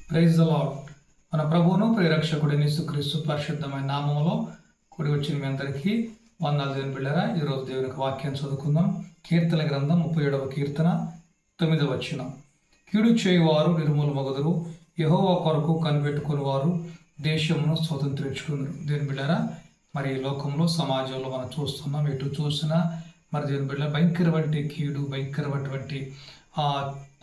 Praise the lord. మన ప్రభువును ప్రియరక్షకుడిని యేసుక్రీస్తు పరిశుద్ధమైన నామములో కూడి వచ్చిన మీ అందరికీ వందనాలు. దేవుని బిడ్డలారా, ఈరోజు దేవుని వాక్యం చదువుకుందాం. కీర్తన గ్రంథం 37వ కీర్తన 9వ వచనం. కీడు చేయువారు నిర్మూలమగుదురు, యెహోవా కొరకు కనిపెట్టుకుని వారు దేశమును స్వతంత్రించుకుందరు. దేవుని బిడ్డలారా, మరి ఈ లోకంలో సమాజంలో మనం చూస్తున్నాం, ఎటు చూసినా మరి దేవుని బిడ్డ భయంకరమైన కీడు, భయంకరమైనటువంటి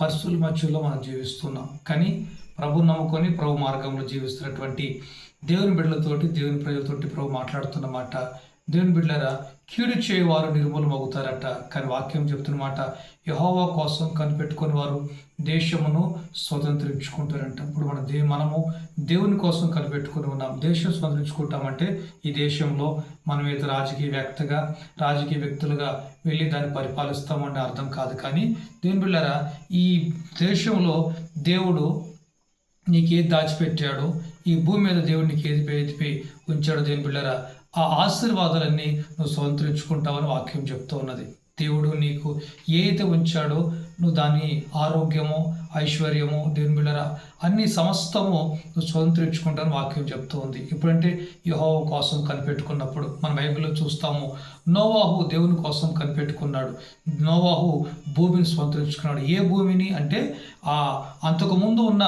పరిస్థితుల మధ్యలో మనం జీవిస్తున్నాం. కానీ ప్రభు నమ్ముకొని ప్రభు మార్గంలో జీవిస్తున్నటువంటి దేవుని బిడ్డలతోటి, దేవుని ప్రజలతోటి ప్రభు మాట్లాడుతున్నమాట. దేవుని బిడ్డలారా, కీడు చేయవారు నిర్మూలమవుతారట. కానీ వాక్యం చెప్తున్నమాట, యెహోవా కోసం కనిపెట్టుకుని వారు దేశమును స్వతంత్రించుకుంటారంట. ఇప్పుడు మనము దేవుని కోసం కనిపెట్టుకుని ఉన్నాం. దేశం స్వతంత్రించుకుంటామంటే ఈ దేశంలో మనం ఏదో రాజకీయ వ్యక్తులుగా వెళ్ళి దాన్ని పరిపాలిస్తామని అర్థం కాదు. కానీ దేవుని బిడ్డలారా, ఈ దేశంలో దేవుడు నీకేది దాచిపెట్టాడో, ఈ భూమి మీద దేవుడు నీకు ఏది ఉంచాడో దేవుని బిడ్డలారా, ఆ ఆశీర్వాదాలన్నీ నువ్వు స్వతంత్రించుకుంటావని వాక్యం చెప్తూ ఉన్నది. దేవుడు నీకు ఏదైతే ఉంచాడో నువ్వు దాని ఆరోగ్యము, ఐశ్వర్యము, దేవుని బిడ్డలారా, అన్ని సమస్తము నువ్వు స్వతంత్రించుకుంటావని వాక్యం చెప్తూ ఉంది. ఇప్పుడంటే యెహోవా కోసం కనిపెట్టుకున్నప్పుడు మన బైబిల్లో చూస్తాము, నోవాహు దేవుని కోసం కనిపెట్టుకున్నాడు. నోవాహు భూమిని స్వతంత్రించుకున్నాడు. ఏ భూమిని అంటే అంతకుముందు ఉన్న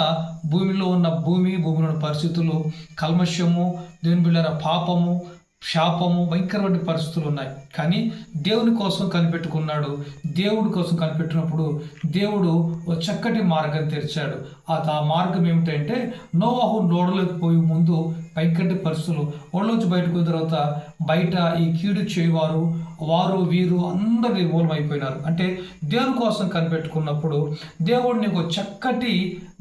భూమిలో ఉన్న భూమిలో ఉన్న పరిస్థితులు, కల్మషము, దేవుని బిడ్డలారా, పాపము, శాపము, భయంకరమైన పరిస్థితులు ఉన్నాయి. కానీ దేవుని కోసం కనిపెట్టుకున్నాడు. దేవుడి కోసం కనిపెట్టినప్పుడు దేవుడు ఒక చక్కటి మార్గం తెరిచాడు. ఆ మార్గం ఏమిటంటే, నోవాహు ఓడలోకి పోయి ముందు భయంకర పరిస్థితులు, ఓడలోంచి బయటకు వచ్చిన తర్వాత బయట ఈ కీడు చేయవారు, వీరు అందరూ నిర్మూలమైపోయినారు. అంటే దేవుని కోసం కనిపెట్టుకున్నప్పుడు దేవుడు నీకు చక్కటి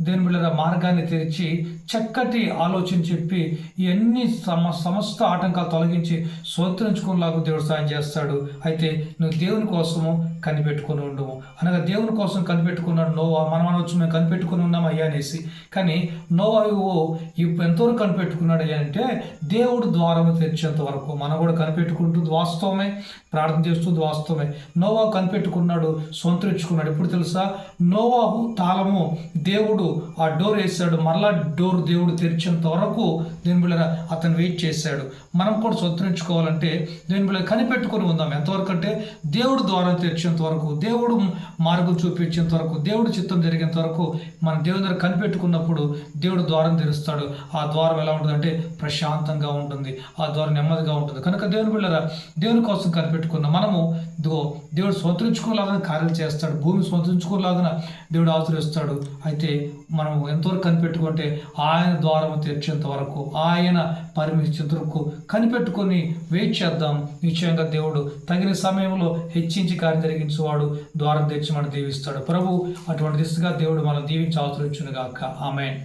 దేవుని బిడ్డల మార్గాన్ని తెరిచి చక్కటి ఆలోచన చెప్పి ఇవన్నీ సమస్త ఆటంకాలు తొలగించి స్వతంత్రించుకునేలాగా దేవుడు సాయం చేస్తాడు. అయితే నువ్వు దేవుని కోసము కనిపెట్టుకుని ఉండవు. అనగా దేవుని కోసం కనిపెట్టుకున్నాడు నోవా. మనం అనవచ్చు, మేము కనిపెట్టుకుని ఉన్నాం అయ్యా అనేసి. కానీ నోవా ఎంతవరకు కనిపెట్టుకున్నాడు అయ్యా అంటే, దేవుడు ద్వారము తెరిచేంత వరకు. మనం కూడా కనిపెట్టుకుంటుంది వాస్తవమే, ప్రార్థన చేస్తుంది వాస్తవమే. నోవా కనిపెట్టుకున్నాడు, స్వంతరించుకున్నాడు. ఎప్పుడు తెలుసా? నోవాహు తాళము దేవుడు ఆ డోర్ వేసాడు, మరలా డోర్ దేవుడు తెరిచేంత వరకు దేని బిళ్ళ అతను వెయిట్ చేశాడు. మనం కూడా స్వతంత్రించుకోవాలంటే దేని బిళ్ళ కనిపెట్టుకుని ఉందాం. ఎంతవరకు అంటే దేవుడు ద్వారం తెరిచేంత వరకు, దేవుడు మార్గం చూపించేంత వరకు, దేవుడు చిత్తం జరిగేంత వరకు మన దేవుని దగ్గర కనిపెట్టుకున్నప్పుడు దేవుడు ద్వారం తెరుస్తాడు. ఆ ద్వారం ఎలా ఉంటుందంటే ప్రశాంతంగా ఉంటుంది, ఆ ద్వారం నెమ్మదిగా ఉంటుంది. కనుక దేవుని బిళ్ళరా, దేవుని కోసం కనిపెట్టుకున్న మనము దేవుడు స్వతంత్రించుకోలాగా కార్యాలు చేస్తాడు. భూమి స్వతంత్రించుకోలాగా దేవుడు ఆచరిస్తాడు. అయితే మనం ఎంతవరకు కనిపెట్టుకుంటే ఆయన ద్వారం తెరిచేంత వరకు, ఆయన పరిమితించేంత వరకు కనిపెట్టుకొని వెయిట్ చేద్దాం. నిశ్చయంగా దేవుడు తగిన సమయంలో హెచ్చించి కార్యం జరిగించేవాడు, ద్వారం తెరిచి మనం దీవిస్తాడు. ప్రభు అటువంటి దిశగా దేవుడు మనం దీవించి ఆచరించును గాక. ఆమేన్.